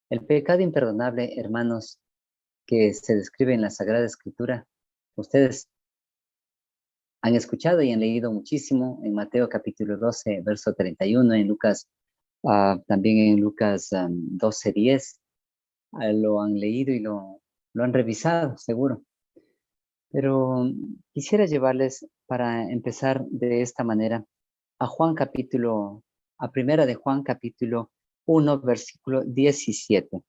El pecado imperdonable, hermanos, que se describe en la Sagrada Escritura, ustedes han escuchado y han leído muchísimo en Mateo capítulo 12, verso 31, en Lucas, también en Lucas 12, 10, lo han leído y lo han revisado, seguro. Pero quisiera llevarles, para empezar de esta manera, a primera de Juan capítulo 1, versículo 17.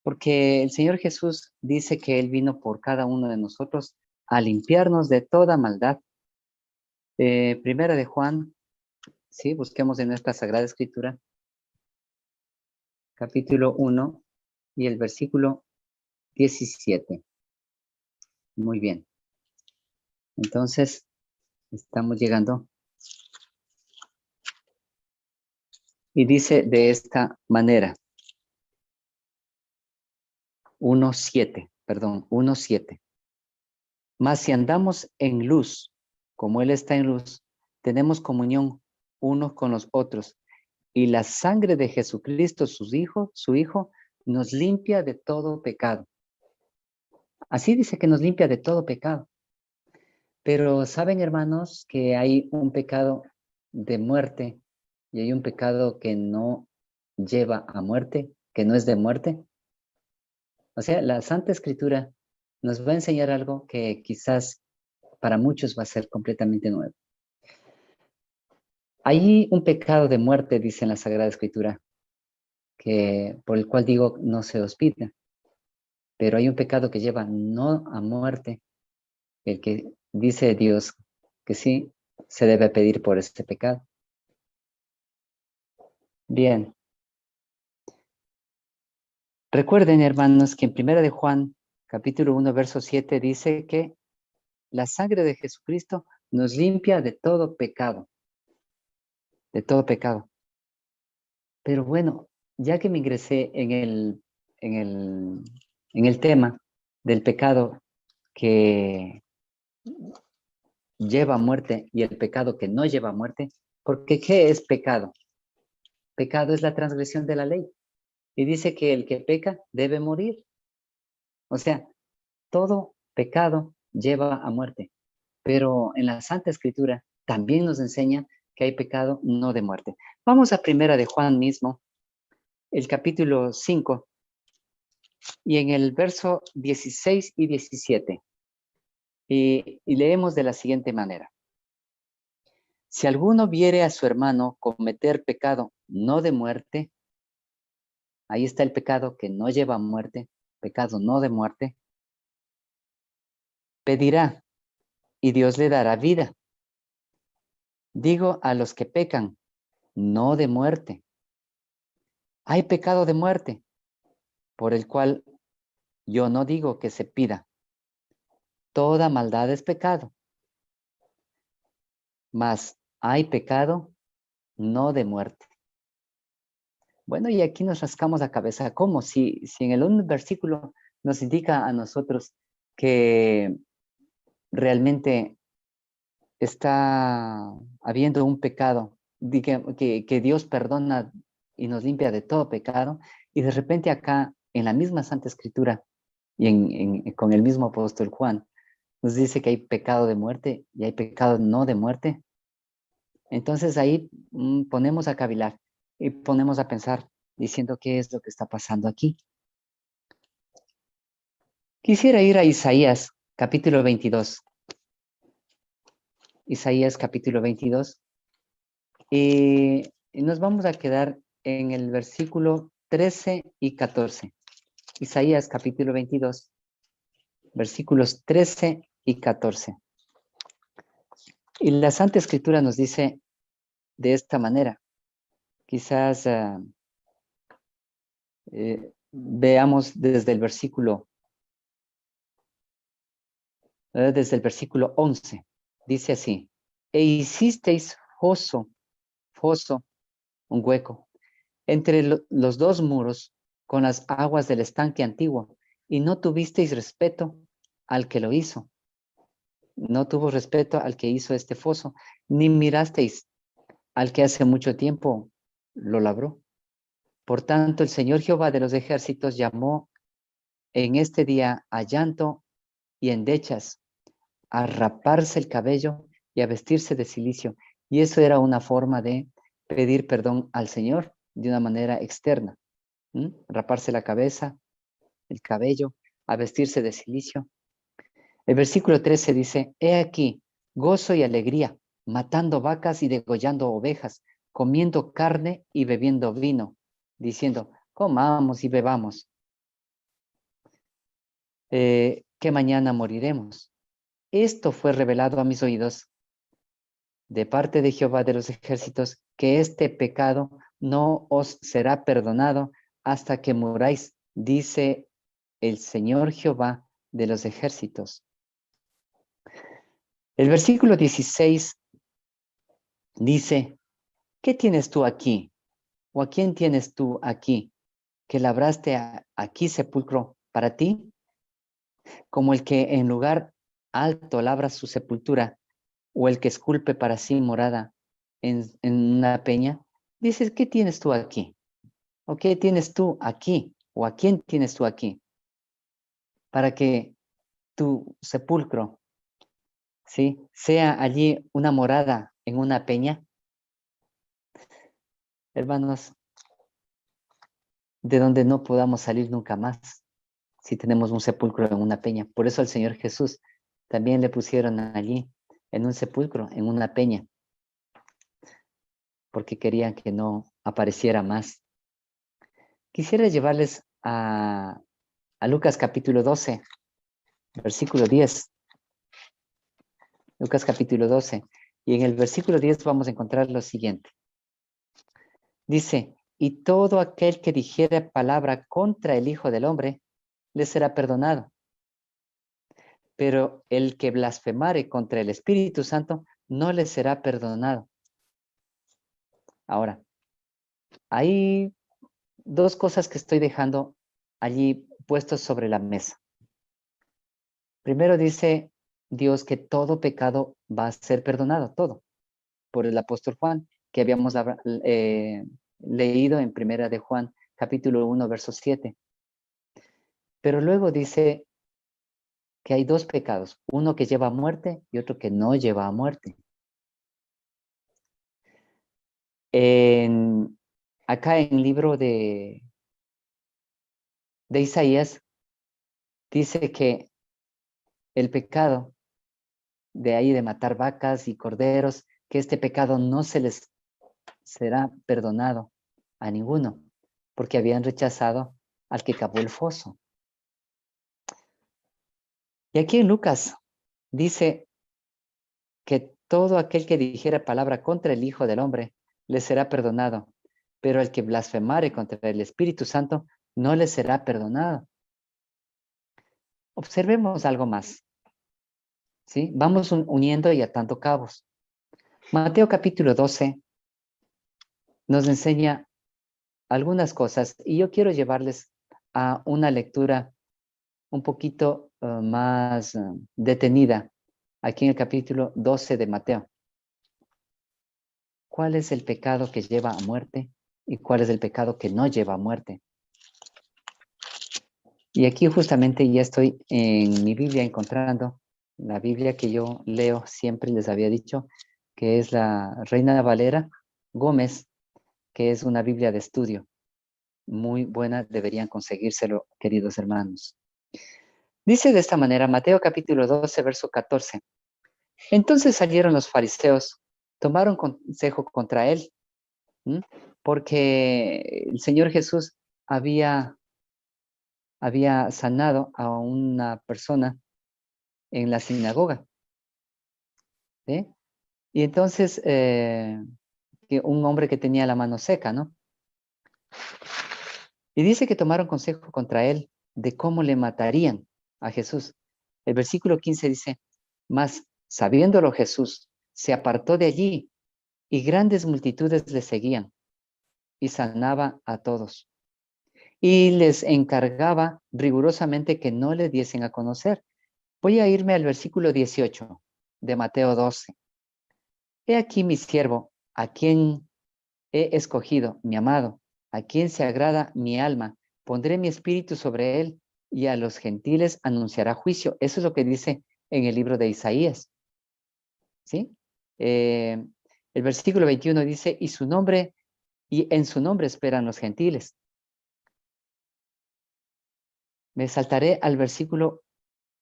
Porque el Señor Jesús dice que Él vino por cada uno de nosotros a limpiarnos de toda maldad. Primera de Juan, sí, busquemos en nuestra Sagrada Escritura, capítulo 1 y el versículo 17. Muy bien. Entonces, estamos llegando. Y dice de esta manera, 1:7. Mas si andamos en luz, como Él está en luz, tenemos comunión unos con los otros. Y la sangre de Jesucristo, su Hijo, nos limpia de todo pecado. Así dice que nos limpia de todo pecado. Pero saben, hermanos, que hay un pecado de muerte y hay un pecado que no lleva a muerte, que no es de muerte. O sea, la Santa Escritura nos va a enseñar algo que quizás para muchos va a ser completamente nuevo. Hay un pecado de muerte, dice en la Sagrada Escritura, por el cual digo no se os pida. Pero hay un pecado que lleva no a muerte, el que dice Dios que sí se debe pedir por este pecado. Bien. Recuerden, hermanos, que en 1 de Juan, capítulo 1, verso 7, dice que la sangre de Jesucristo nos limpia de todo pecado. De todo pecado. Pero bueno, ya que me ingresé en el tema del pecado que lleva a muerte y el pecado que no lleva a muerte, porque ¿qué es pecado? Pecado es la transgresión de la ley. Y dice que el que peca debe morir. O sea, todo pecado lleva a muerte. Pero en la Santa Escritura también nos enseña que hay pecado no de muerte. Vamos a primera de Juan mismo, el capítulo 5, y en el verso 16 y 17. Y leemos de la siguiente manera. Si alguno viere a su hermano cometer pecado no de muerte, ahí está el pecado que no lleva a muerte, pecado no de muerte, pedirá y Dios le dará vida. Digo a los que pecan, no de muerte. Hay pecado de muerte, por el cual yo no digo que se pida. Toda maldad es pecado. Mas hay pecado no de muerte. Bueno, y aquí nos rascamos la cabeza. ¿Cómo? Si en el un versículo nos indica a nosotros que realmente está habiendo un pecado, que Dios perdona y nos limpia de todo pecado, y de repente acá, en la misma Santa Escritura, y con el mismo apóstol Juan, nos dice que hay pecado de muerte y hay pecado no de muerte. Entonces ahí ponemos a cavilar y ponemos a pensar, diciendo qué es lo que está pasando aquí. Quisiera ir a Isaías, capítulo 22. Isaías, capítulo 22. Y nos vamos a quedar en el versículo 13 y 14. Isaías, capítulo 22, versículos 13 y 14. Y la Santa Escritura nos dice de esta manera. Quizás veamos desde el versículo 11. Dice así: e hicisteis foso, un hueco, entre los dos muros con las aguas del estanque antiguo, y no tuvisteis respeto al que lo hizo. No tuvo respeto al que hizo este foso, ni mirasteis al que hace mucho tiempo lo labró. Por tanto, el Señor Jehová de los ejércitos llamó en este día a llanto y endechas, a raparse el cabello y a vestirse de cilicio. Y eso era una forma de pedir perdón al Señor de una manera externa. Raparse la cabeza, el cabello, a vestirse de cilicio. El versículo 13 dice, he aquí, gozo y alegría, matando vacas y degollando ovejas, comiendo carne y bebiendo vino, diciendo, comamos y bebamos, que mañana moriremos. Esto fue revelado a mis oídos de parte de Jehová de los ejércitos, que este pecado no os será perdonado hasta que muráis, dice el Señor Jehová de los ejércitos. El versículo 16 dice, ¿qué tienes tú aquí? ¿O a quién tienes tú aquí? Que labraste aquí sepulcro para ti, como el que en lugar alto labra su sepultura, o el que esculpe para sí morada en una peña. Dices, ¿qué tienes tú aquí? ¿O qué tienes tú aquí? ¿O a quién tienes tú aquí? Para que tu sepulcro, ¿sí?, sea allí una morada en una peña. Hermanos, de donde no podamos salir nunca más si tenemos un sepulcro en una peña. Por eso al Señor Jesús también le pusieron allí en un sepulcro, en una peña, porque querían que no apareciera más. Quisiera llevarles a Lucas capítulo 12, versículo 10. Lucas capítulo 12. Y en el versículo 10 vamos a encontrar lo siguiente. Dice, y todo aquel que dijere palabra contra el Hijo del Hombre, le será perdonado. Pero el que blasfemare contra el Espíritu Santo, no le será perdonado. Ahora, hay dos cosas que estoy dejando allí puestos sobre la mesa. Primero dice Dios que todo pecado va a ser perdonado, todo, por el apóstol Juan, que habíamos leído en Primera de Juan, capítulo 1, verso 7. Pero luego dice que hay dos pecados, uno que lleva a muerte y otro que no lleva a muerte. Acá en el libro de Isaías dice que el pecado de ahí de matar vacas y corderos, que este pecado no se les será perdonado a ninguno, porque habían rechazado al que cavó el foso. Y aquí en Lucas dice que todo aquel que dijera palabra contra el Hijo del Hombre le será perdonado, pero el que blasfemare contra el Espíritu Santo no le será perdonado. Observemos algo más, ¿sí? Vamos uniendo y atando cabos. Mateo capítulo 12 nos enseña algunas cosas y yo quiero llevarles a una lectura un poquito más detenida aquí en el capítulo 12 de Mateo. ¿Cuál es el pecado que lleva a muerte y cuál es el pecado que no lleva a muerte? Y aquí justamente ya estoy en mi Biblia encontrando la Biblia que yo leo, siempre les había dicho, que es la Reina Valera Gómez, que es una Biblia de estudio. Muy buena, deberían conseguírselo, queridos hermanos. Dice de esta manera, Mateo capítulo 12, verso 14. Entonces salieron los fariseos, tomaron consejo contra él, porque el Señor Jesús había sanado a una persona en la sinagoga. ¿Sí? Y entonces, un hombre que tenía la mano seca, ¿no? Y dice que tomaron consejo contra él de cómo le matarían a Jesús. El versículo 15 dice, mas sabiéndolo Jesús, se apartó de allí y grandes multitudes le seguían y sanaba a todos. Y les encargaba rigurosamente que no le diesen a conocer. Voy a irme al versículo 18 de Mateo 12. He aquí mi siervo, a quien he escogido, mi amado, a quien se agrada mi alma, pondré mi espíritu sobre él y a los gentiles anunciará juicio. Eso es lo que dice en el libro de Isaías. ¿Sí? El versículo 21 dice, y en su nombre esperan los gentiles. Me saltaré al versículo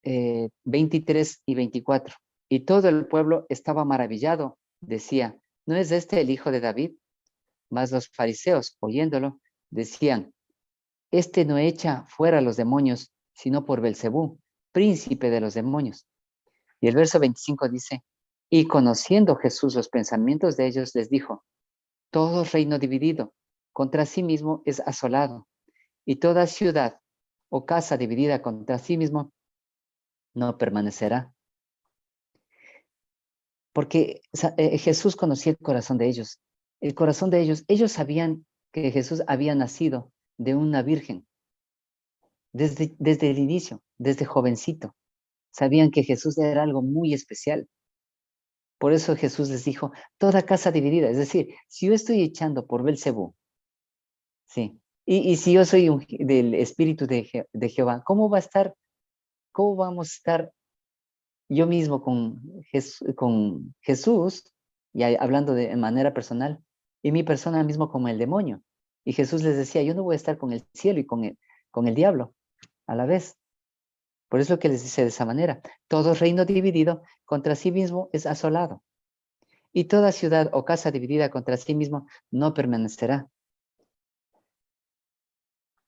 23 y 24. Y todo el pueblo estaba maravillado. Decía, ¿no es este el hijo de David? Mas los fariseos, oyéndolo, decían, este no echa fuera a los demonios, sino por Belcebú, príncipe de los demonios. Y el verso 25 dice, y conociendo Jesús los pensamientos de ellos, les dijo, todo reino dividido contra sí mismo es asolado, y toda ciudad o casa dividida contra sí mismo no permanecerá. Porque Jesús conocía el corazón de ellos. El corazón de ellos sabían que Jesús había nacido de una virgen desde el inicio, desde jovencito. Sabían que Jesús era algo muy especial. Por eso Jesús les dijo, toda casa dividida. Es decir, si yo estoy echando por Belcebú, sí, y si yo soy del espíritu de Jehová, cómo vamos a estar yo mismo con Jesús, y hablando de manera personal, y mi persona mismo como el demonio? Y Jesús les decía, yo no voy a estar con el cielo y con el diablo a la vez. Por eso que les dice de esa manera, todo reino dividido contra sí mismo es asolado, y toda ciudad o casa dividida contra sí mismo no permanecerá.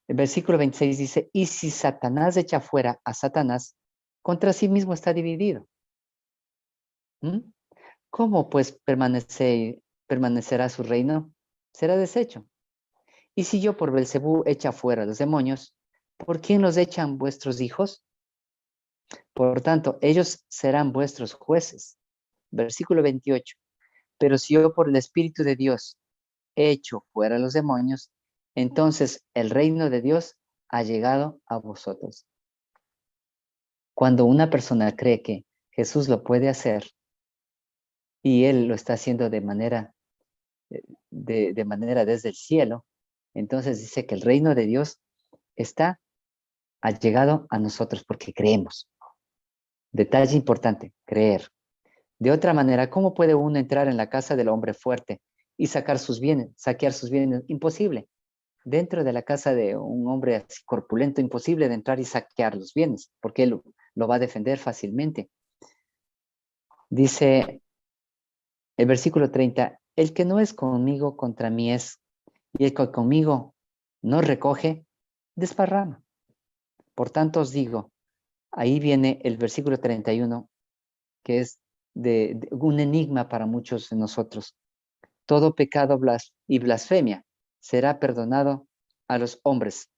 El versículo 26 dice, y si Satanás echa fuera a Satanás, contra sí mismo está dividido. ¿Mm? ¿Cómo pues permanecerá su reino? Será deshecho. Y si yo por Belcebú echa fuera a los demonios, ¿por quién los echan vuestros hijos? Por tanto, ellos serán vuestros jueces. Versículo 28. Pero si yo por el Espíritu de Dios echo fuera a los demonios, entonces el reino de Dios ha llegado a vosotros. Cuando una persona cree que Jesús lo puede hacer y Él lo está haciendo de manera desde el cielo, entonces dice que el reino de Dios ha llegado a nosotros porque creemos. Detalle importante, creer. De otra manera, ¿cómo puede uno entrar en la casa del hombre fuerte y saquear sus bienes? Imposible. Dentro de la casa de un hombre así corpulento, imposible de entrar y saquear los bienes, porque él lo va a defender fácilmente. Dice el versículo 30, el que no es conmigo contra mí es, y el que conmigo no recoge, desparrama. Por tanto os digo, ahí viene el versículo 31, que es de un enigma para muchos de nosotros. Todo pecado y blasfemia será perdonado a los hombres.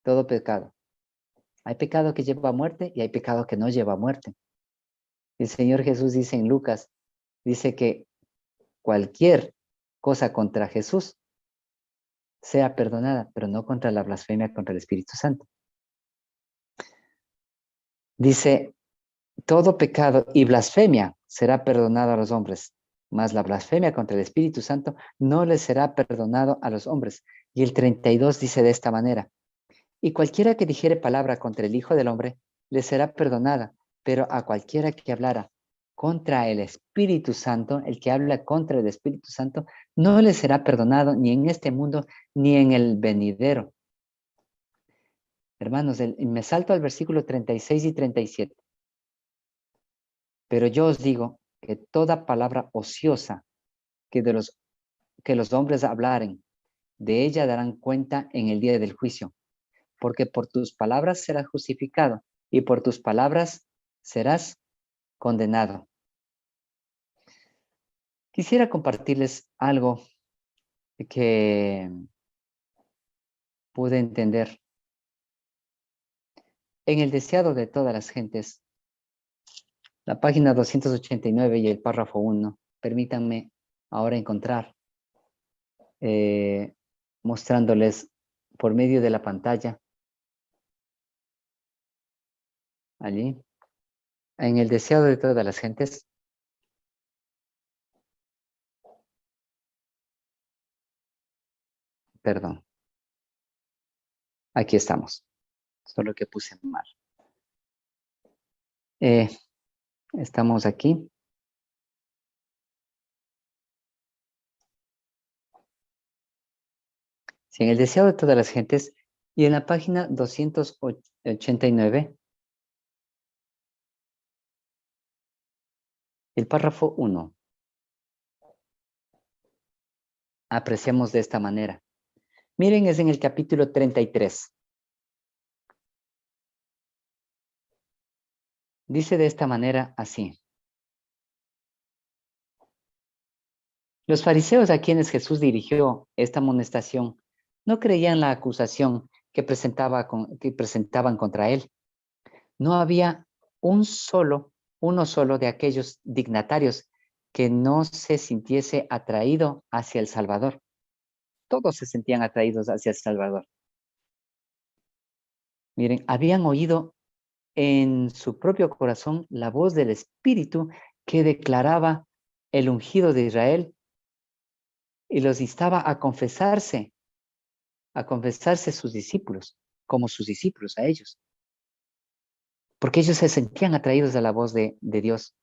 Todo pecado. Hay pecado que lleva a muerte y hay pecado que no lleva a muerte. El Señor Jesús dice en Lucas, dice que cualquier cosa contra Jesús sea perdonada, pero no contra la blasfemia contra el Espíritu Santo. Dice, todo pecado y blasfemia será perdonado a los hombres, mas la blasfemia contra el Espíritu Santo no les será perdonado a los hombres. Y el 32 dice de esta manera, y cualquiera que dijere palabra contra el Hijo del Hombre, le será perdonada, pero a cualquiera que hablara contra el Espíritu Santo, el que habla contra el Espíritu Santo, no le será perdonado ni en este mundo ni en el venidero. Hermanos, me salto al versículo 36 y 37. Pero yo os digo que toda palabra ociosa que los hombres hablaren, de ella darán cuenta en el día del juicio, porque por tus palabras serás justificado y por tus palabras serás condenado. Quisiera compartirles algo que pude entender. En el deseado de todas las gentes, la página 289 y el párrafo 1, permítanme ahora encontrar, mostrándoles por medio de la pantalla, allí, en el deseado de todas las gentes, Perdón. Aquí estamos. Solo que puse mal. Estamos aquí. Sí, en el deseo de todas las gentes. Y en la página 289, el párrafo 1. Apreciamos de esta manera. Miren, es en el capítulo 33. Dice de esta manera así. Los fariseos a quienes Jesús dirigió esta amonestación no creían la acusación que presentaban contra él. No había uno solo de aquellos dignatarios que no se sintiese atraído hacia el Salvador. Todos se sentían atraídos hacia el Salvador. Miren, habían oído en su propio corazón la voz del Espíritu que declaraba el ungido de Israel y los instaba a confesarse sus discípulos, como sus discípulos a ellos. Porque ellos se sentían atraídos a la voz de Dios.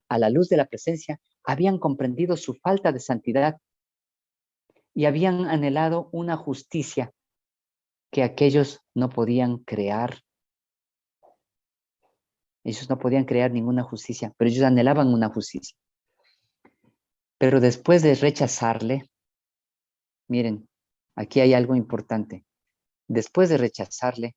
A la luz de la presencia, habían comprendido su falta de santidad y habían anhelado una justicia que aquellos no podían crear. Ellos no podían crear ninguna justicia, pero ellos anhelaban una justicia. Pero después de rechazarle, miren, aquí hay algo importante. Después de rechazarle,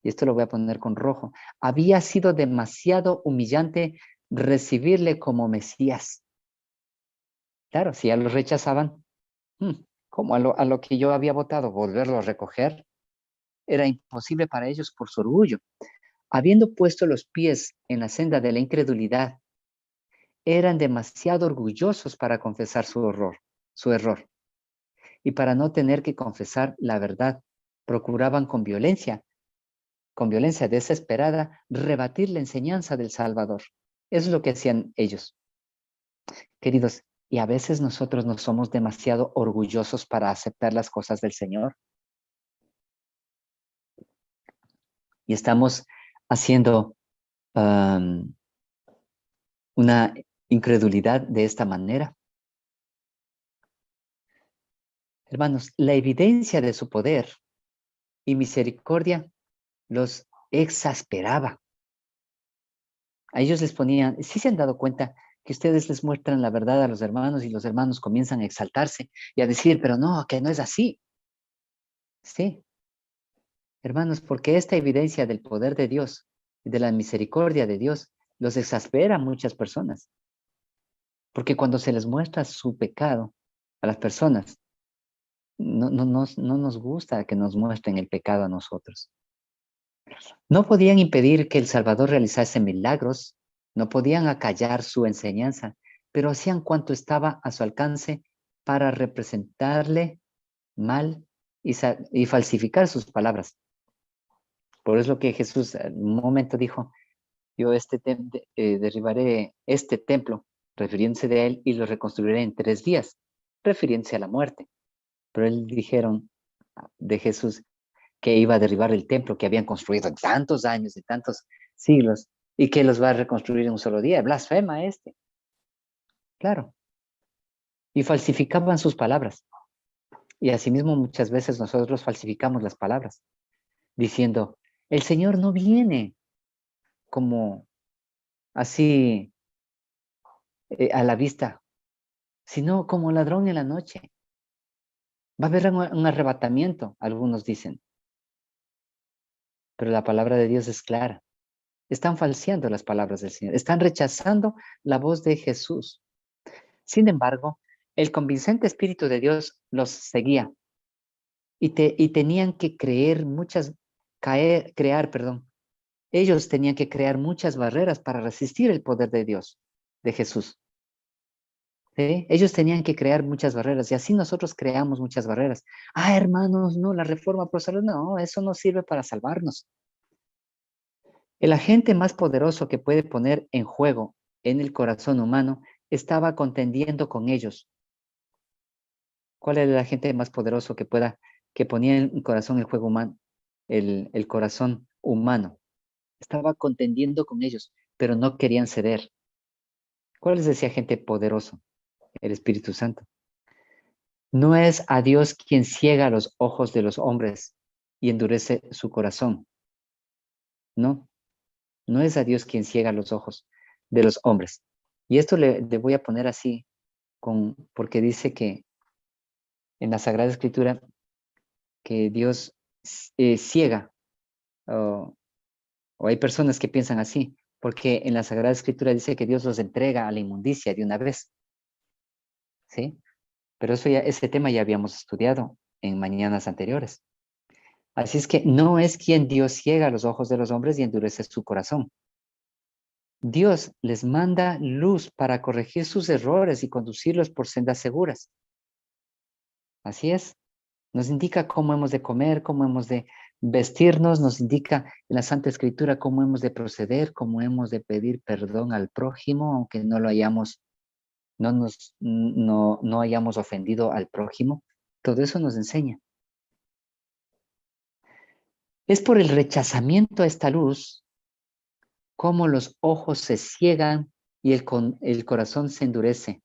y esto lo voy a poner con rojo, había sido demasiado humillante recibirle como Mesías. Claro, si ya lo rechazaban, como a lo que yo había votado, volverlo a recoger, era imposible para ellos por su orgullo. Habiendo puesto los pies en la senda de la incredulidad, eran demasiado orgullosos para confesar su error. Y para no tener que confesar la verdad, procuraban con violencia desesperada, rebatir la enseñanza del Salvador. Eso es lo que hacían ellos. Queridos, y a veces nosotros no somos demasiado orgullosos para aceptar las cosas del Señor. Y estamos haciendo una incredulidad de esta manera. Hermanos, la evidencia de su poder y misericordia los exasperaba. A ellos les ponían, ¿sí se han dado cuenta que ustedes les muestran la verdad a los hermanos y los hermanos comienzan a exaltarse y a decir, pero no, que no es así? Sí, hermanos, porque esta evidencia del poder de Dios y de la misericordia de Dios los exaspera a muchas personas. Porque cuando se les muestra su pecado a las personas, no nos gusta que nos muestren el pecado a nosotros. No podían impedir que el Salvador realizase milagros, no podían acallar su enseñanza, pero hacían cuanto estaba a su alcance para representarle mal y falsificar sus palabras. Por eso que Jesús en un momento dijo, yo derribaré este templo, refiriéndose de él, y lo reconstruiré en 3 días, refiriéndose a la muerte. Pero él dijeron de Jesús que iba a derribar el templo que habían construido en tantos años, de tantos siglos, y que los va a reconstruir en un solo día. Blasfema este. Claro. Y falsificaban sus palabras. Y asimismo muchas veces nosotros falsificamos las palabras, diciendo, el Señor no viene como así a la vista, sino como ladrón en la noche. Va a haber un arrebatamiento, algunos dicen. Pero la palabra de Dios es clara. Están falseando las palabras del Señor. Están rechazando la voz de Jesús. Sin embargo, el convincente Espíritu de Dios los seguía y tenían que ellos tenían que crear muchas barreras para resistir el poder de Dios, de Jesús. ¿Sí? Ellos tenían que crear muchas barreras y así nosotros creamos muchas barreras. Hermanos, no, la reforma procesal, no, eso no sirve para salvarnos. El agente más poderoso que puede poner en juego en el corazón humano estaba contendiendo con ellos. ¿Cuál era el agente más poderoso que ponía en el corazón el juego humano, el corazón humano? Estaba contendiendo con ellos, pero no querían ceder. ¿Cuál es ese agente poderoso? El Espíritu Santo. No es a Dios quien ciega los ojos de los hombres y endurece su corazón. No, no es a Dios quien ciega los ojos de los hombres. Y esto le voy a poner así, porque dice que en la Sagrada Escritura que Dios ciega, o hay personas que piensan así, porque en la Sagrada Escritura dice que Dios los entrega a la inmundicia de una vez, ¿sí? Pero ese tema ya habíamos estudiado en mañanas anteriores. Así es que no es quien Dios ciega los ojos de los hombres y endurece su corazón. Dios les manda luz para corregir sus errores y conducirlos por sendas seguras. Así es. Nos indica cómo hemos de comer, cómo hemos de vestirnos, nos indica en la Santa Escritura cómo hemos de proceder, cómo hemos de pedir perdón al prójimo, aunque no hayamos ofendido al prójimo. Todo eso nos enseña. Es por el rechazamiento a esta luz cómo los ojos se ciegan y el corazón se endurece.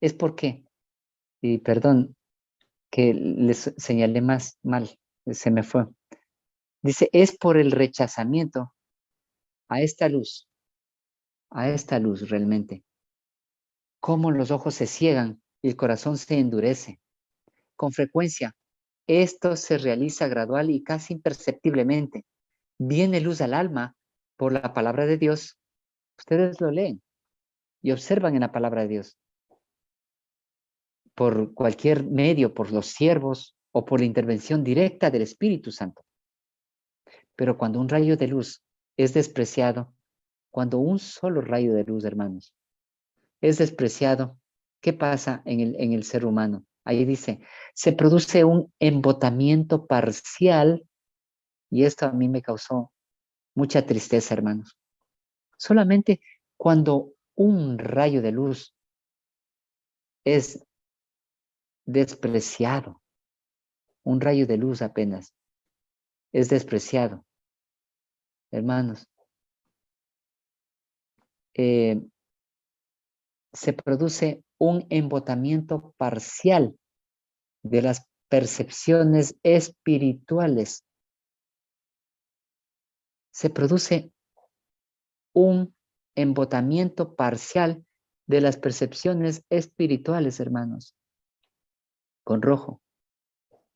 Es porque, y perdón, que les señalé más mal, se me fue. Dice, es por el rechazamiento a esta luz realmente, cómo los ojos se ciegan y el corazón se endurece. Con frecuencia, esto se realiza gradual y casi imperceptiblemente. Viene luz al alma por la palabra de Dios. Ustedes lo leen y observan en la palabra de Dios. Por cualquier medio, por los siervos o por la intervención directa del Espíritu Santo. Pero cuando un rayo de luz es despreciado, cuando un solo rayo de luz, hermanos, es despreciado, ¿qué pasa en el ser humano? Ahí dice, se produce un embotamiento parcial, y esto a mí me causó mucha tristeza, hermanos. Solamente cuando un rayo de luz es despreciado, un rayo de luz apenas es despreciado, hermanos, se produce un embotamiento parcial de las percepciones espirituales. Se produce un embotamiento parcial de las percepciones espirituales, hermanos, con rojo.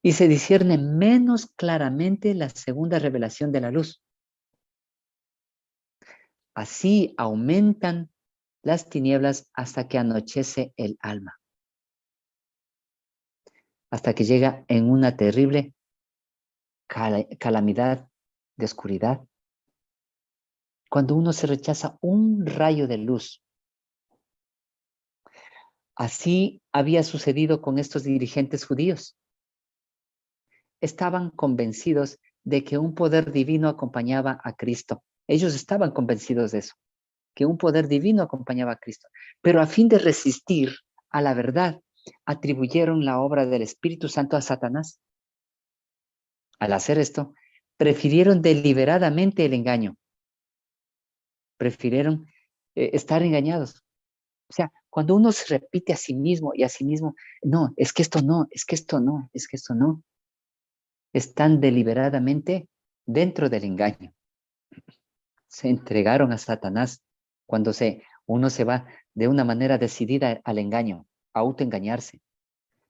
Y se discierne menos claramente la segunda revelación de la luz. Así aumentan las tinieblas hasta que anochece el alma. Hasta que llega en una terrible calamidad de oscuridad. Cuando uno se rechaza un rayo de luz. Así había sucedido con estos dirigentes judíos. Estaban convencidos de que un poder divino acompañaba a Cristo. Ellos estaban convencidos de eso, que un poder divino acompañaba a Cristo. Pero a fin de resistir a la verdad, atribuyeron la obra del Espíritu Santo a Satanás. Al hacer esto, prefirieron deliberadamente el engaño. Prefirieron estar engañados. O sea, cuando uno se repite a sí mismo y a sí mismo, no, es que esto no, es que esto no, es que esto no, están deliberadamente dentro del engaño. Se entregaron a Satanás cuando uno se va de una manera decidida al engaño, a autoengañarse.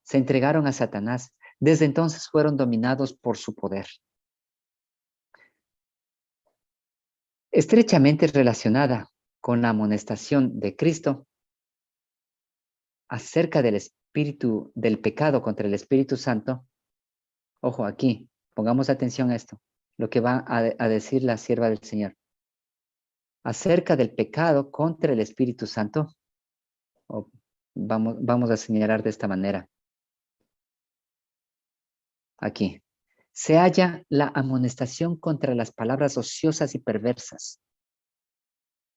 Se entregaron a Satanás. Desde entonces fueron dominados por su poder. Estrechamente relacionada con la amonestación de Cristo acerca del espíritu, del pecado contra el Espíritu Santo. Ojo aquí, pongamos atención a esto, lo que va a decir la sierva del Señor. Acerca del pecado contra el Espíritu Santo, vamos a señalar de esta manera. Aquí. Se halla la amonestación contra las palabras ociosas y perversas.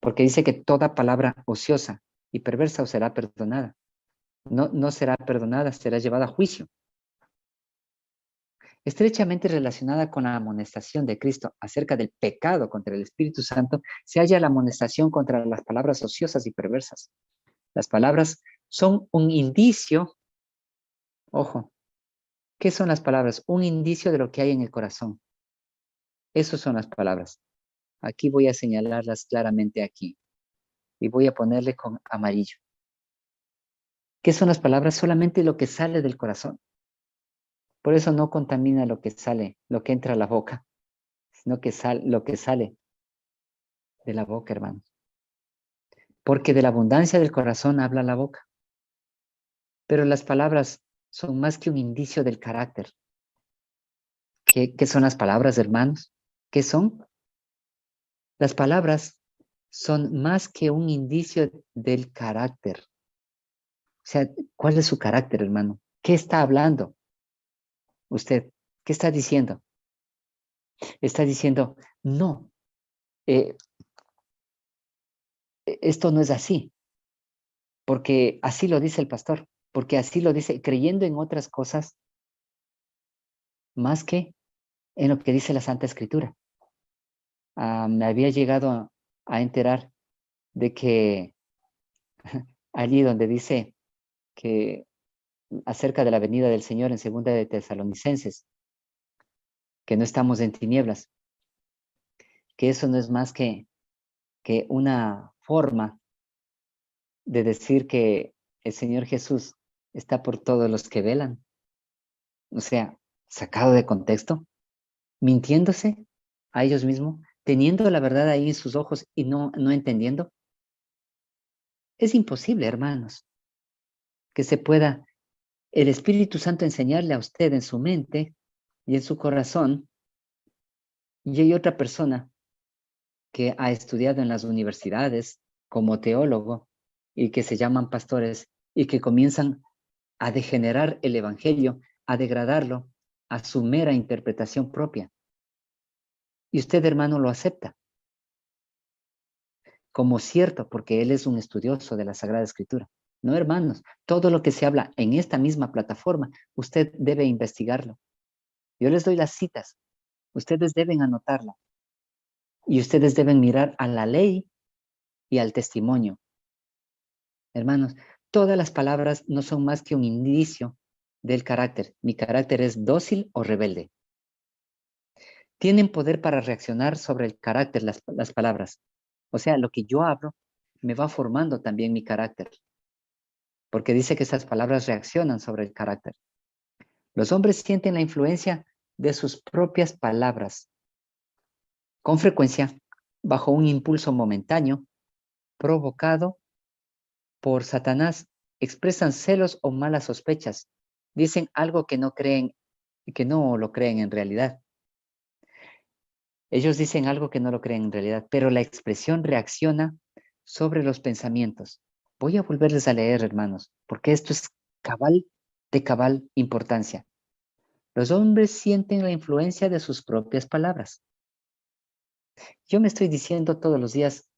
Porque dice que toda palabra ociosa y perversa os será perdonada. no será perdonada, será llevada a juicio. Estrechamente relacionada con la amonestación de Cristo acerca del pecado contra el Espíritu Santo, se halla la amonestación contra las palabras ociosas y perversas. Las palabras son un indicio, ojo, ¿qué son las palabras? Un indicio de lo que hay en el corazón. Esas son las palabras. Aquí voy a señalarlas claramente aquí y voy a ponerle con amarillo. ¿Qué son las palabras? Solamente lo que sale del corazón. Por eso no contamina lo que sale, lo que entra a la boca, sino que lo que sale de la boca, hermanos. Porque de la abundancia del corazón habla la boca. Pero las palabras son más que un indicio del carácter. ¿Qué son las palabras, hermanos? ¿Qué son? Las palabras son más que un indicio del carácter. O sea, ¿cuál es su carácter, hermano? ¿Qué está hablando usted? ¿Qué está diciendo? Está diciendo, no, eh, esto no es así, porque así lo dice el pastor, porque así lo dice, creyendo en otras cosas más que en lo que dice la Santa Escritura. Me había llegado a enterar de que allí donde dice que acerca de la venida del Señor en segunda de Tesalonicenses, que no estamos en tinieblas, que eso no es más que una forma de decir que el Señor Jesús está por todos los que velan. O sea, sacado de contexto, mintiéndose a ellos mismos, teniendo la verdad ahí en sus ojos y no entendiendo. Es imposible, hermanos, que se pueda el Espíritu Santo enseñarle a usted en su mente y en su corazón, y hay otra persona que ha estudiado en las universidades como teólogo y que se llaman pastores y que comienzan a degenerar el Evangelio, a degradarlo a su mera interpretación propia. Y usted, hermano, lo acepta como cierto porque él es un estudioso de la Sagrada Escritura. No, hermanos, todo lo que se habla en esta misma plataforma, usted debe investigarlo. Yo les doy las citas, ustedes deben anotarla y ustedes deben mirar a la ley y al testimonio. Hermanos, todas las palabras no son más que un indicio del carácter. Mi carácter es dócil o rebelde. Tienen poder para reaccionar sobre el carácter las palabras. O sea, lo que yo hablo me va formando también mi carácter, porque dice que esas palabras reaccionan sobre el carácter. Los hombres sienten la influencia de sus propias palabras, con frecuencia bajo un impulso momentáneo provocado por Satanás, expresan celos o malas sospechas, dicen algo que no creen, que no lo creen en realidad. Ellos dicen algo que no lo creen en realidad, pero la expresión reacciona sobre los pensamientos. Voy a volverles a leer, hermanos, porque esto es cabal de cabal importancia. Los hombres sienten la influencia de sus propias palabras. Yo me estoy diciendo todos los días,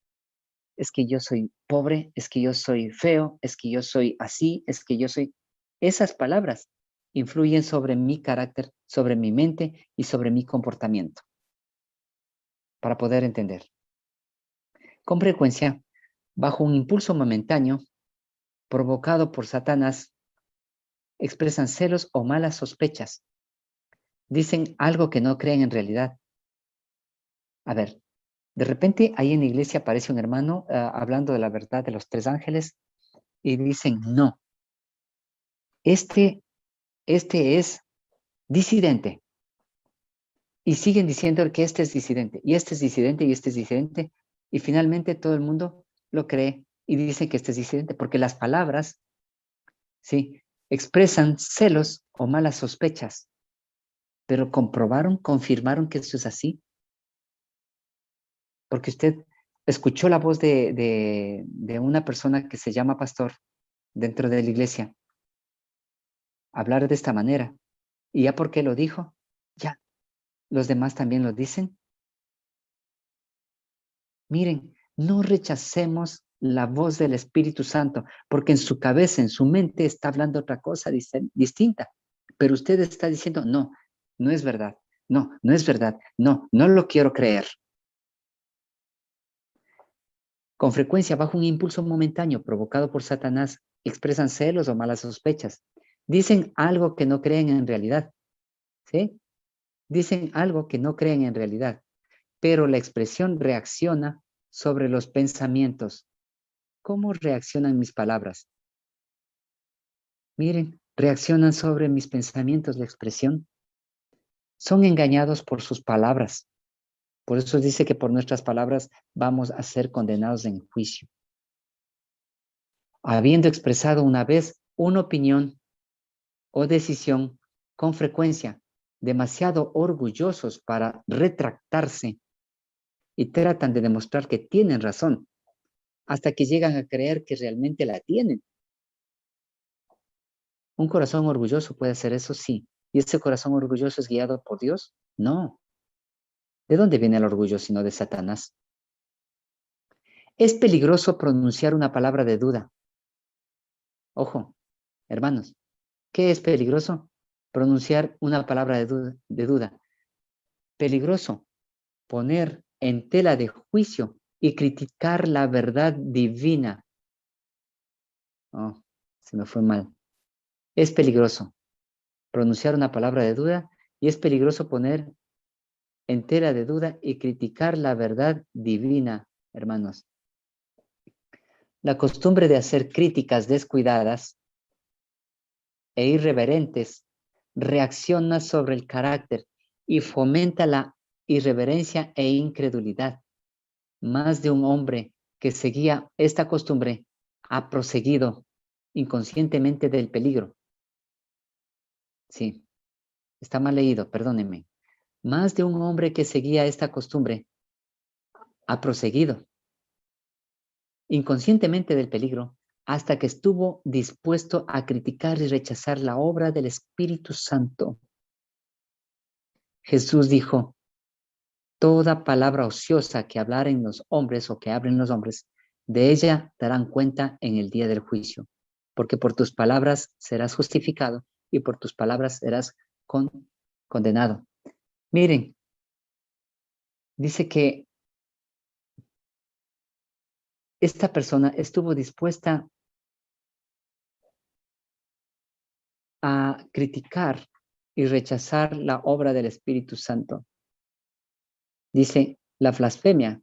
es que yo soy pobre, es que yo soy feo, es que yo soy así, es que yo soy... Esas palabras influyen sobre mi carácter, sobre mi mente y sobre mi comportamiento, para poder entender. Con frecuencia, bajo un impulso momentáneo provocado por Satanás, expresan celos o malas sospechas. Dicen algo que no creen en realidad. A ver, de repente ahí en la iglesia aparece un hermano hablando de la verdad de los tres ángeles y dicen, no, este es disidente. Y siguen diciendo que este es disidente, y este es disidente, y este es disidente, y finalmente todo el mundo lo cree y dice que este es disidente, porque las palabras, sí, expresan celos o malas sospechas, pero comprobaron, confirmaron que eso es así, porque usted escuchó la voz de una persona que se llama pastor dentro de la iglesia hablar de esta manera, y ya porque lo dijo, ya, los demás también lo dicen. Miren, no rechacemos la voz del Espíritu Santo, porque en su cabeza, en su mente está hablando otra cosa distinta, pero usted está diciendo, no, no es verdad, no, no es verdad, no, no lo quiero creer. Con frecuencia, bajo un impulso momentáneo provocado por Satanás, expresan celos o malas sospechas. Dicen algo que no creen en realidad, ¿sí? Dicen algo que no creen en realidad, pero la expresión reacciona sobre los pensamientos. ¿Cómo reaccionan mis palabras? Miren, reaccionan sobre mis pensamientos, la expresión. Son engañados por sus palabras. Por eso dice que por nuestras palabras vamos a ser condenados en juicio. Habiendo expresado una vez una opinión o decisión, con frecuencia, demasiado orgullosos para retractarse y tratan de demostrar que tienen razón, hasta que llegan a creer que realmente la tienen. ¿Un corazón orgulloso puede hacer eso? Sí. ¿Y ese corazón orgulloso es guiado por Dios? No. ¿De dónde viene el orgullo sino de Satanás? Es peligroso pronunciar una palabra de duda. Ojo, hermanos, ¿qué es peligroso? Pronunciar una palabra de duda. Peligroso poner en tela de juicio y criticar la verdad divina. Oh, se me fue mal. Es peligroso pronunciar una palabra de duda y es peligroso poner en tela de duda y criticar la verdad divina, hermanos. La costumbre de hacer críticas descuidadas e irreverentes reacciona sobre el carácter y fomenta la irreverencia e incredulidad. Más de un hombre que seguía esta costumbre ha proseguido inconscientemente del peligro. Sí, está mal leído, perdónenme. Más de un hombre que seguía esta costumbre ha proseguido inconscientemente del peligro hasta que estuvo dispuesto a criticar y rechazar la obra del Espíritu Santo. Jesús dijo, toda palabra ociosa que hablaren los hombres o que hablen los hombres, de ella darán cuenta en el día del juicio, porque por tus palabras serás justificado y por tus palabras serás condenado. Miren, dice que esta persona estuvo dispuesta a criticar y rechazar la obra del Espíritu Santo. Dice, la blasfemia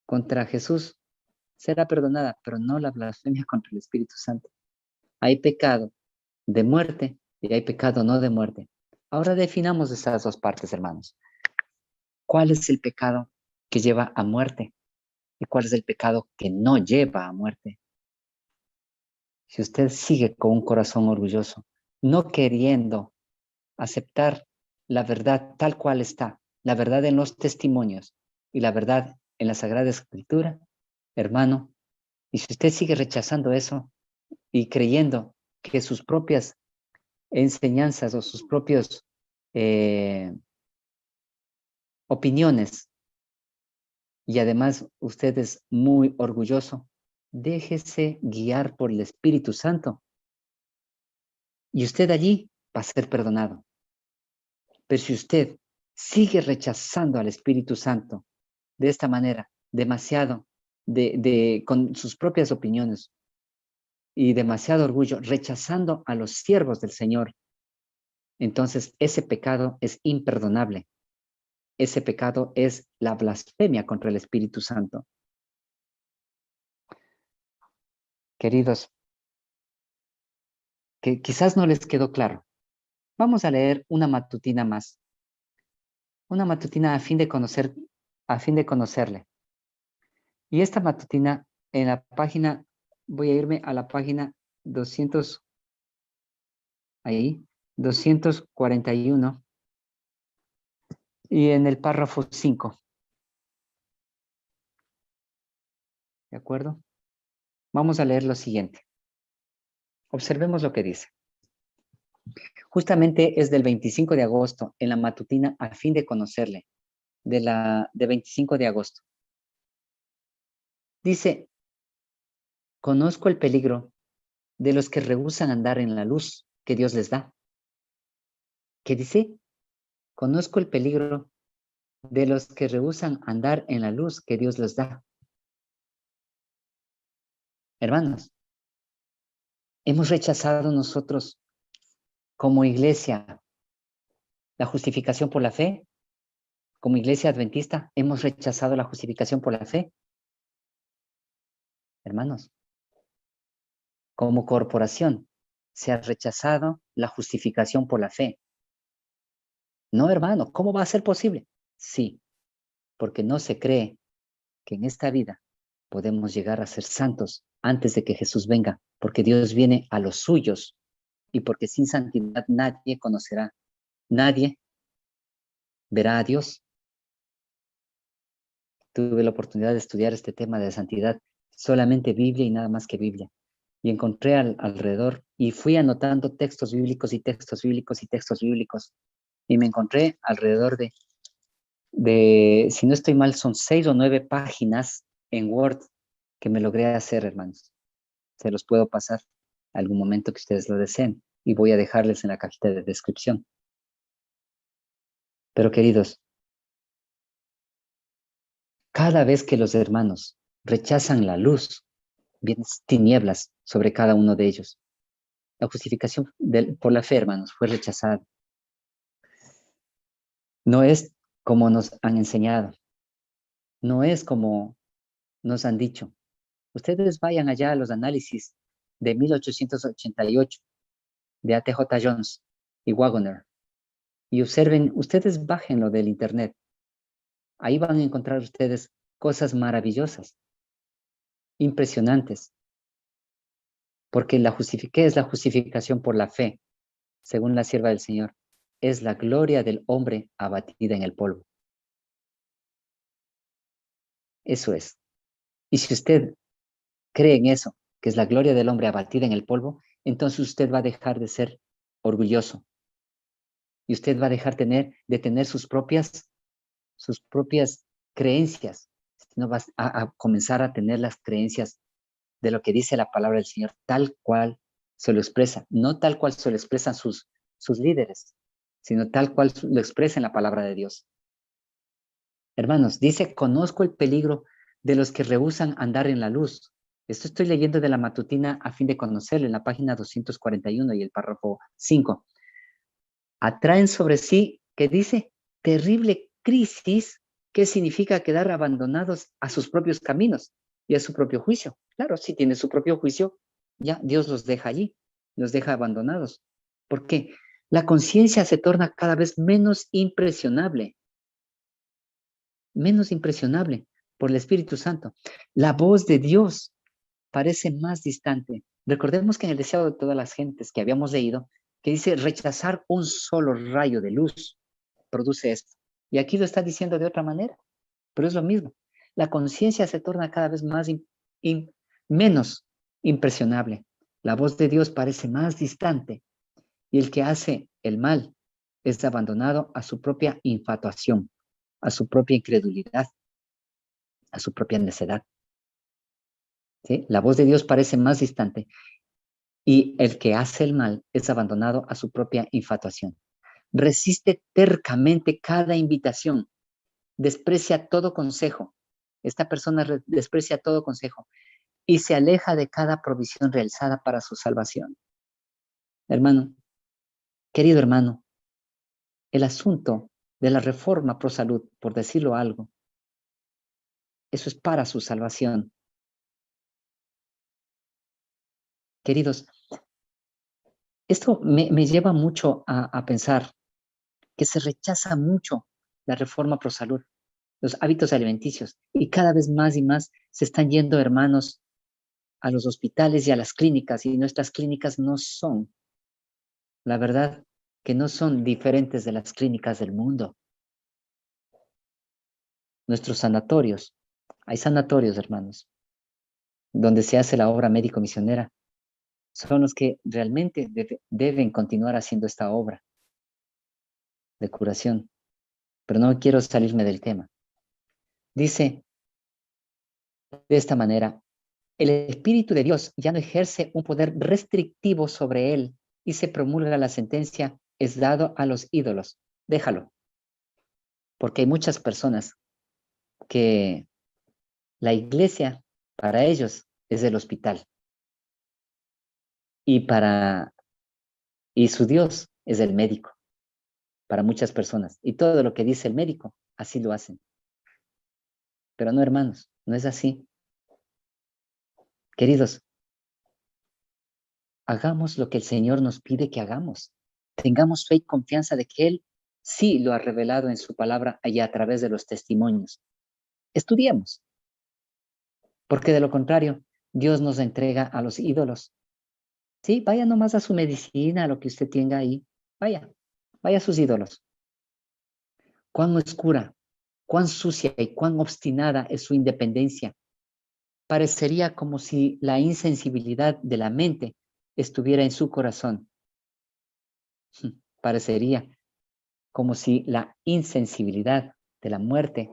contra Jesús será perdonada, pero no la blasfemia contra el Espíritu Santo. Hay pecado de muerte y hay pecado no de muerte. Ahora definamos esas dos partes, hermanos. ¿Cuál es el pecado que lleva a muerte? ¿Y cuál es el pecado que no lleva a muerte? Si usted sigue con un corazón orgulloso, no queriendo aceptar la verdad tal cual está, la verdad en los testimonios y la verdad en la Sagrada Escritura, hermano, y si usted sigue rechazando eso y creyendo que sus propias enseñanzas o sus propios opiniones y además usted es muy orgulloso, déjese guiar por el Espíritu Santo y usted allí va a ser perdonado. Pero si usted sigue rechazando al Espíritu Santo de esta manera, demasiado, con sus propias opiniones y demasiado orgullo, rechazando a los siervos del Señor, entonces ese pecado es imperdonable. Ese pecado es la blasfemia contra el Espíritu Santo. Queridos, que quizás no les quedó claro. Vamos a leer una matutina más. Una matutina a fin de conocerle. Y esta matutina en la página, voy a irme a la página 200, ahí, 241, y en el párrafo 5. ¿De acuerdo? Vamos a leer lo siguiente. Observemos lo que dice. Justamente es del 25 de agosto, en la matutina a fin de conocerle, de 25 de agosto. Dice, conozco el peligro de los que rehúsan andar en la luz que Dios les da. ¿Qué dice? Conozco el peligro de los que rehúsan andar en la luz que Dios les da. Hermanos, hemos rechazado nosotros como iglesia la justificación por la fe. Como iglesia adventista, hemos rechazado la justificación por la fe. Hermanos, como corporación, se ha rechazado la justificación por la fe. No, hermano, ¿cómo va a ser posible? Sí, porque no se cree que en esta vida podemos llegar a ser santos antes de que Jesús venga, porque Dios viene a los suyos y porque sin santidad nadie conocerá, nadie verá a Dios. Tuve la oportunidad de estudiar este tema de santidad, solamente Biblia y nada más que Biblia. Y encontré alrededor y fui anotando textos bíblicos y textos bíblicos y textos bíblicos. Y me encontré alrededor si no estoy mal, son 6 o 9 páginas en Word que me logré hacer, hermanos. Se los puedo pasar algún momento que ustedes lo deseen y voy a dejarles en la cajita de descripción. Pero queridos, cada vez que los hermanos rechazan la luz, vienen tinieblas sobre cada uno de ellos. La justificación por la fe, hermanos, fue rechazada. No es como nos han enseñado. No es como nos han dicho. Ustedes vayan allá a los análisis de 1888 de A.T.J. Jones y Waggoner y observen, ustedes bájenlo del internet. Ahí van a encontrar ustedes cosas maravillosas, impresionantes. Porque ¿qué es la justificación por la fe? Según la sierva del Señor, es la gloria del hombre abatida en el polvo. Eso es. Y si usted cree en eso, que es la gloria del hombre abatida en el polvo, entonces usted va a dejar de ser orgulloso. Y usted va a dejar de tener sus propias creencias. No va a comenzar a tener las creencias de lo que dice la palabra del Señor, tal cual se lo expresa. No tal cual se lo expresan sus líderes, sino tal cual lo expresa en la palabra de Dios. Hermanos, dice, conozco el peligro de los que rehúsan andar en la luz. Esto estoy leyendo de la matutina a fin de conocerlo en la página 241 y el párrafo 5. Atraen sobre sí, ¿qué dice? Terrible crisis, que significa quedar abandonados a sus propios caminos y a su propio juicio. Claro, si tiene su propio juicio, ya Dios los deja allí, los deja abandonados. ¿Por qué? La conciencia se torna cada vez menos impresionable por el Espíritu Santo. La voz de Dios parece más distante. Recordemos que en el deseado de todas las gentes que habíamos leído, que dice rechazar un solo rayo de luz produce esto. Y aquí lo está diciendo de otra manera, pero es lo mismo. La conciencia se torna cada vez menos impresionable. La voz de Dios parece más distante y el que hace el mal es abandonado a su propia infatuación, a su propia incredulidad, a su propia necedad. ¿Sí? La voz de Dios parece más distante y el que hace el mal es abandonado a su propia infatuación. Resiste tercamente cada invitación, desprecia todo consejo. Esta persona desprecia todo consejo y se aleja de cada provisión realizada para su salvación. Hermano, querido hermano, el asunto de la reforma pro salud, por decirlo algo, eso es para su salvación. Queridos, esto me lleva mucho a pensar que se rechaza mucho la reforma pro salud, los hábitos alimenticios, y cada vez más y más se están yendo hermanos a los hospitales y a las clínicas, y nuestras clínicas no son, la verdad, que no son diferentes de las clínicas del mundo. Nuestros sanatorios, hay sanatorios, hermanos, donde se hace la obra médico-misionera, son los que realmente deben continuar haciendo esta obra de curación. Pero no quiero salirme del tema. Dice de esta manera, el Espíritu de Dios ya no ejerce un poder restrictivo sobre él y se promulga la sentencia, es dado a los ídolos. Déjalo, porque hay muchas personas que la iglesia para ellos es el hospital y su Dios es el médico para muchas personas. Y todo lo que dice el médico, así lo hacen. Pero no, hermanos, no es así. Queridos, hagamos lo que el Señor nos pide que hagamos. Tengamos fe y confianza de que Él sí lo ha revelado en su palabra y a través de los testimonios. Estudiemos, porque de lo contrario, Dios nos entrega a los ídolos. Sí, vaya nomás a su medicina, a lo que usted tenga ahí. Vaya a sus ídolos. Cuán oscura, cuán sucia y cuán obstinada es su independencia. Parecería como si la insensibilidad de la mente estuviera en su corazón. Parecería como si la insensibilidad de la muerte,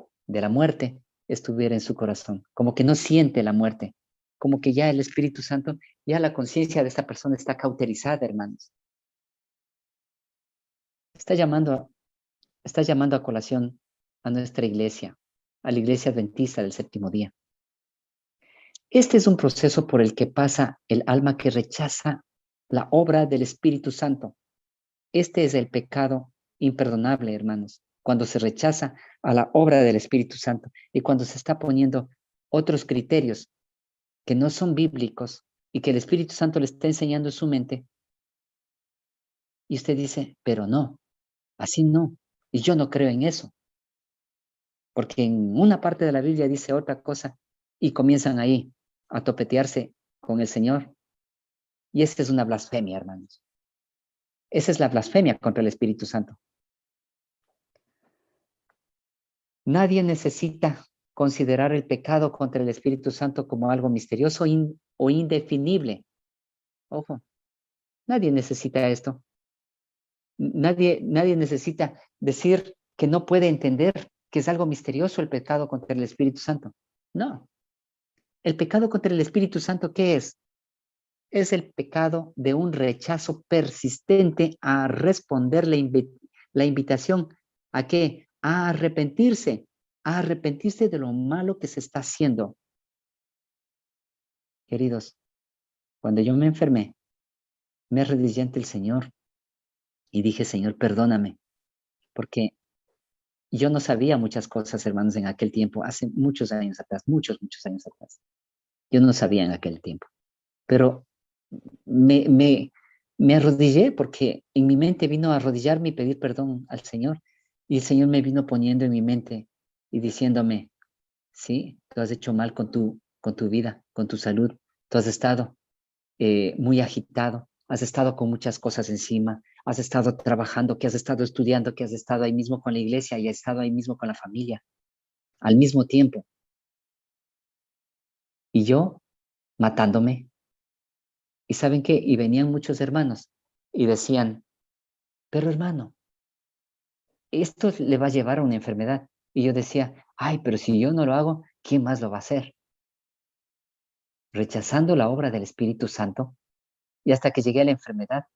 estuviera en su corazón, como que no siente la muerte, como que ya el Espíritu Santo, ya la conciencia de esta persona está cauterizada, hermanos. Está llamando, está llamando a colación a nuestra iglesia, a la iglesia adventista del séptimo día. Este es un proceso por el que pasa el alma que rechaza la obra del Espíritu Santo. Este es el pecado imperdonable, hermanos, cuando se rechaza a la obra del Espíritu Santo y cuando se está poniendo otros criterios que no son bíblicos y que el Espíritu Santo le está enseñando en su mente. Y usted dice, pero no, así no. Y yo no creo en eso. Porque en una parte de la Biblia dice otra cosa y comienzan ahí a topetearse con el Señor. Y esa es una blasfemia, hermanos. Esa es la blasfemia contra el Espíritu Santo. Nadie necesita considerar el pecado contra el Espíritu Santo como algo misterioso o indefinible. Ojo, nadie necesita esto. Nadie necesita decir que no puede entender que es algo misterioso el pecado contra el Espíritu Santo. No. El pecado contra el Espíritu Santo, ¿qué es? Es el pecado de un rechazo persistente a responder la invitación a qué? A arrepentirse de lo malo que se está haciendo. Queridos, cuando yo me enfermé, me arrodillé ante el Señor y dije, Señor, perdóname, porque yo no sabía muchas cosas, hermanos, en aquel tiempo, hace muchos años atrás, muchos años atrás. Yo no sabía en aquel tiempo, pero me, me, me arrodillé porque en mi mente vino a arrodillarme y pedir perdón al Señor. Y el Señor me vino poniendo en mi mente y diciéndome, sí, tú has hecho mal con tu vida, con tu salud. Tú has estado muy agitado, has estado con muchas cosas encima, has estado trabajando, que has estado estudiando, que has estado ahí mismo con la iglesia y has estado ahí mismo con la familia, al mismo tiempo. Y yo matándome. ¿Y saben qué? Y venían muchos hermanos y decían, pero hermano, esto le va a llevar a una enfermedad. Y yo decía, ay, pero si yo no lo hago, ¿quién más lo va a hacer? Rechazando la obra del Espíritu Santo y hasta que llegué a la enfermedad.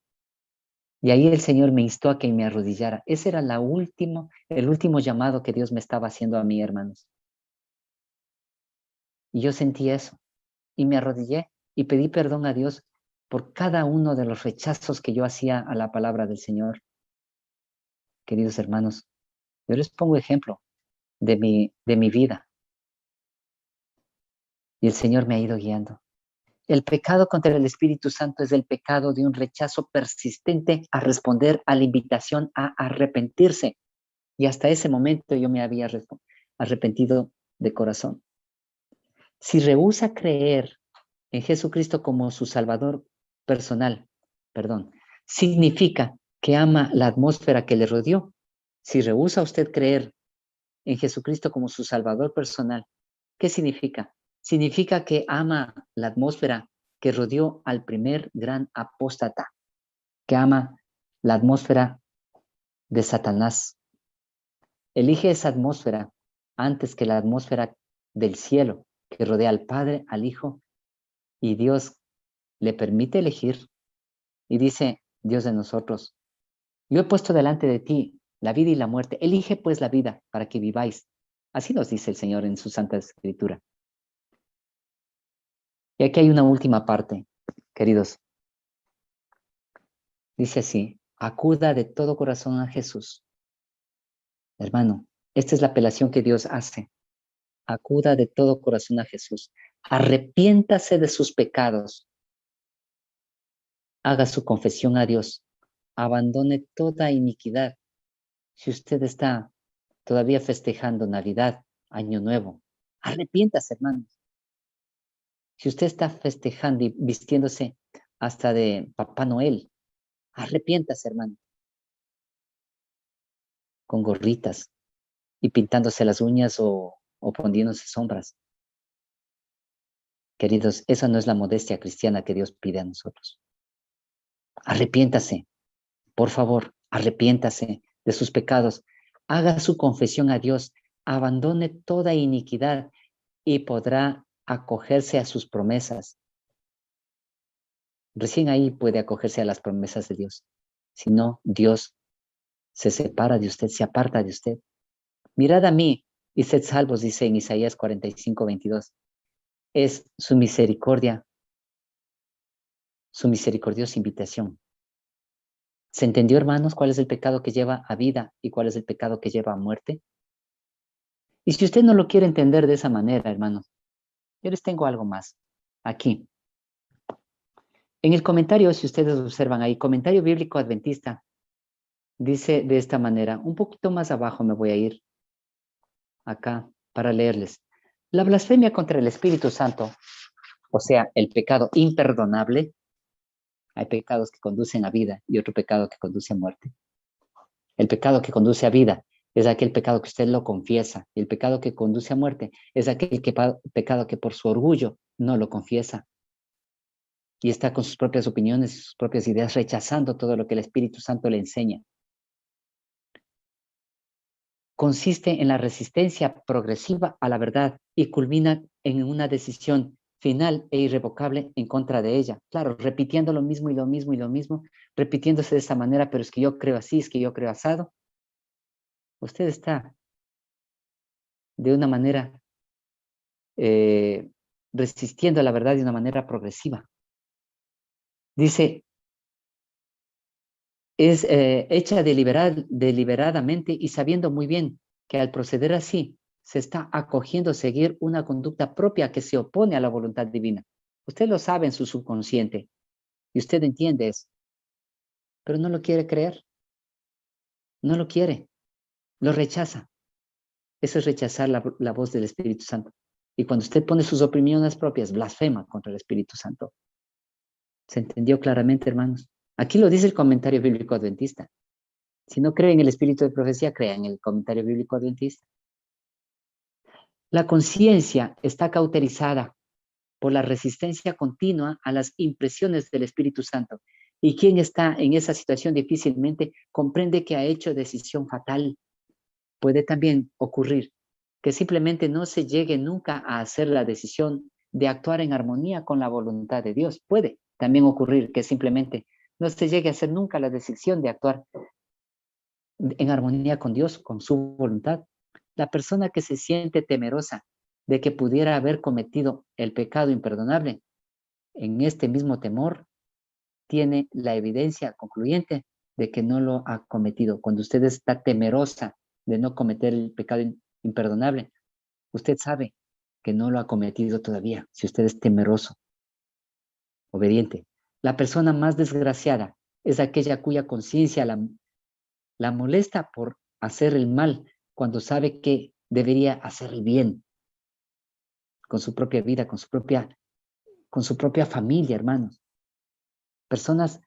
Y ahí el Señor me instó a que me arrodillara. Ese era el último llamado que Dios me estaba haciendo a mí, hermanos. Y yo sentí eso. Y me arrodillé y pedí perdón a Dios por cada uno de los rechazos que yo hacía a la palabra del Señor. Queridos hermanos, yo les pongo ejemplo de mi vida. Y el Señor me ha ido guiando. El pecado contra el Espíritu Santo es el pecado de un rechazo persistente a responder a la invitación a arrepentirse. Y hasta ese momento yo me había arrepentido de corazón. Si rehúsa creer en Jesucristo como su Salvador personal, significa que ama la atmósfera que le rodeó. Si rehúsa usted creer en Jesucristo como su Salvador personal, ¿qué significa? Significa que ama la atmósfera que rodeó al primer gran apóstata, que ama la atmósfera de Satanás. Elige esa atmósfera antes que la atmósfera del cielo, que rodea al Padre, al Hijo Y Dios le permite elegir. Y dice Dios de nosotros, yo he puesto delante de ti la vida y la muerte. Elige pues la vida para que viváis. Así nos dice el Señor en su Santa Escritura. Y aquí hay una última parte, queridos. Dice así, acuda de todo corazón a Jesús. Hermano, esta es la apelación que Dios hace. Acuda de todo corazón a Jesús. Arrepiéntase de sus pecados. Haga su confesión a Dios. Abandone toda iniquidad. Si usted está todavía festejando Navidad, Año Nuevo, arrepiéntase, hermano. Si usted está festejando y vistiéndose hasta de Papá Noel, arrepiéntase, hermano. Con gorritas y pintándose las uñas o poniéndose sombras. Queridos, esa no es la modestia cristiana que Dios pide a nosotros. Arrepiéntase, por favor, arrepiéntase de sus pecados. Haga su confesión a Dios, abandone toda iniquidad y podrá acogerse a sus promesas. Recién ahí puede acogerse a las promesas de Dios. Si no, Dios se separa de usted, se aparta de usted. Mirad a mí y sed salvos, dice en Isaías 45:22. Es su misericordia, su misericordiosa invitación. ¿Se entendió, hermanos, cuál es el pecado que lleva a vida y cuál es el pecado que lleva a muerte? Y si usted no lo quiere entender de esa manera, hermanos, yo les tengo algo más aquí. En el comentario, si ustedes observan ahí, comentario bíblico adventista, dice de esta manera, un poquito más abajo me voy a ir acá para leerles. La blasfemia contra el Espíritu Santo, o sea, el pecado imperdonable, hay pecados que conducen a vida y otro pecado que conduce a muerte. El pecado que conduce a vida es aquel pecado que usted lo confiesa, y el pecado que conduce a muerte es aquel pecado que por su orgullo no lo confiesa y está con sus propias opiniones y sus propias ideas rechazando todo lo que el Espíritu Santo le enseña. Consiste en la resistencia progresiva a la verdad y culmina en una decisión final e irrevocable en contra de ella. Claro, repitiendo lo mismo y lo mismo y lo mismo, repitiéndose de esa manera, pero es que yo creo así, es que yo creo asado. Usted está de una manera resistiendo a la verdad de una manera progresiva. Dice, es hecha deliberadamente y sabiendo muy bien que al proceder así se está acogiendo a seguir una conducta propia que se opone a la voluntad divina. Usted lo sabe en su subconsciente y usted entiende eso, pero no lo quiere creer, no lo quiere, lo rechaza. Eso es rechazar la voz del Espíritu Santo. Y cuando usted pone sus opiniones propias, blasfema contra el Espíritu Santo. ¿Se entendió claramente, hermanos? Aquí lo dice el comentario bíblico adventista. Si no cree en el espíritu de profecía, crea en el comentario bíblico adventista. La conciencia está cauterizada por la resistencia continua a las impresiones del Espíritu Santo. Y quien está en esa situación difícilmente comprende que ha hecho decisión fatal. Puede también ocurrir que simplemente no se llegue nunca a hacer la decisión de actuar en armonía con la voluntad de Dios. Puede también ocurrir que simplemente no se llegue a hacer nunca la decisión de actuar en armonía con Dios, con su voluntad. La persona que se siente temerosa de que pudiera haber cometido el pecado imperdonable, en este mismo temor, tiene la evidencia concluyente de que no lo ha cometido. Cuando usted está temerosa de no cometer el pecado imperdonable, usted sabe que no lo ha cometido todavía, si usted es temeroso, obediente. La persona más desgraciada es aquella cuya conciencia la molesta por hacer el mal cuando sabe que debería hacer el bien con su propia vida, con su propia familia, hermanos. Personas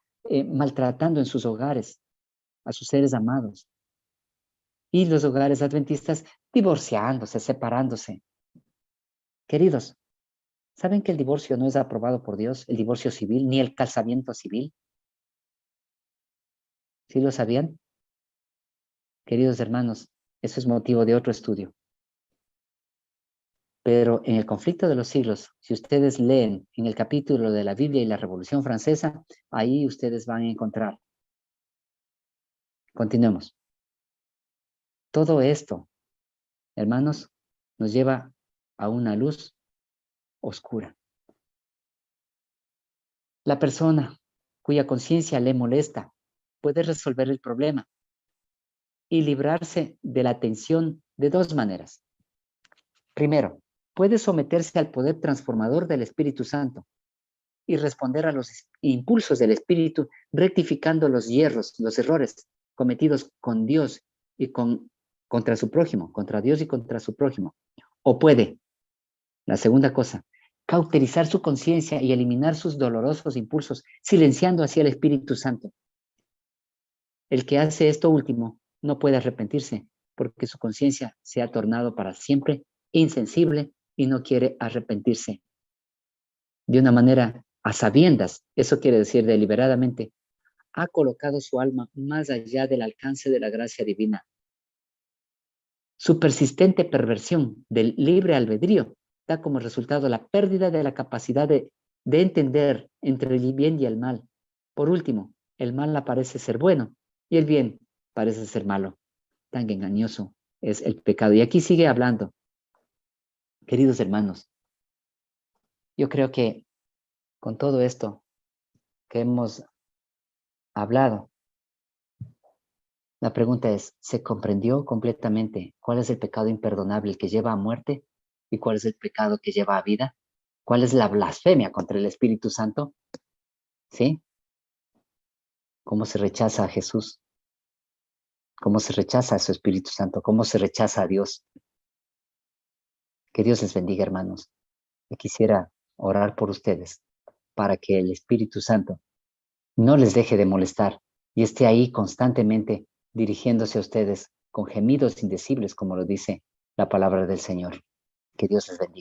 maltratando en sus hogares a sus seres amados. Y los hogares adventistas divorciándose, separándose. Queridos, ¿saben que el divorcio no es aprobado por Dios, el divorcio civil, ni el casamiento civil? ¿Sí lo sabían? Queridos hermanos, eso es motivo de otro estudio. Pero en el conflicto de los siglos, si ustedes leen en el capítulo de la Biblia y la Revolución Francesa, ahí ustedes van a encontrar. Continuemos. Todo esto, hermanos, nos lleva a una luz oscura. La persona cuya conciencia le molesta puede resolver el problema y librarse de la tensión de dos maneras. Primero, puede someterse al poder transformador del Espíritu Santo y responder a los impulsos del Espíritu, rectificando los hierros, los errores cometidos con Dios y contra su prójimo, contra Dios y contra su prójimo. O puede, la segunda cosa, cauterizar su conciencia y eliminar sus dolorosos impulsos, silenciando así al Espíritu Santo. El que hace esto último no puede arrepentirse, porque su conciencia se ha tornado para siempre insensible y no quiere arrepentirse. De una manera a sabiendas, eso quiere decir deliberadamente, ha colocado su alma más allá del alcance de la gracia divina. Su persistente perversión del libre albedrío da como resultado la pérdida de la capacidad de entender entre el bien y el mal. Por último, el mal parece ser bueno y el bien parece ser malo. Tan engañoso es el pecado. Y aquí sigue hablando. Queridos hermanos, yo creo que con todo esto que hemos hablado, la pregunta es, ¿se comprendió completamente cuál es el pecado imperdonable que lleva a muerte y cuál es el pecado que lleva a vida? ¿Cuál es la blasfemia contra el Espíritu Santo? ¿Sí? ¿Cómo se rechaza a Jesús? ¿Cómo se rechaza a su Espíritu Santo? ¿Cómo se rechaza a Dios? Que Dios les bendiga, hermanos. Yo quisiera orar por ustedes para que el Espíritu Santo no les deje de molestar y esté ahí constantemente dirigiéndose a ustedes con gemidos indecibles, como lo dice la palabra del Señor. Que Dios les bendiga.